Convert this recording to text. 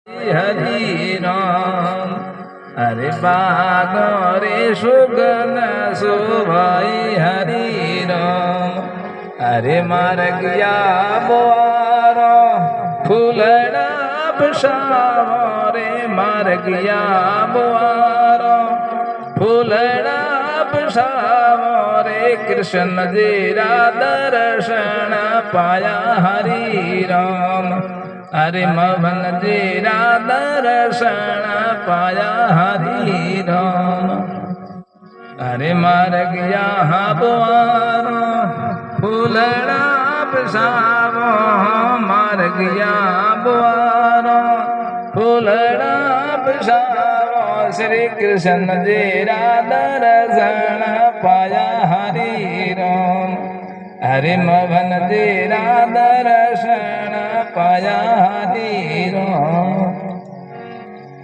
हरि राम। अरे बागरे सुगन सुभाई हरि राम। अरे मार गया बोआरो फूलड़ा बसावो रे मार गया बोआरो फूलड़ा बसावो रे कृष्ण जीरा दर्शन पाया हरि राम। अरे मवन जीरा दर्शन पाया हरि राम। अरे मार गया बोआरो फूलड़ा बसावो मार गया बोआरो फूलड़ा बसावो श्री कृष्ण जीरा दर्शन पाया हरि राम। हरे मवन जीरा दर्शन पाया हरि राम।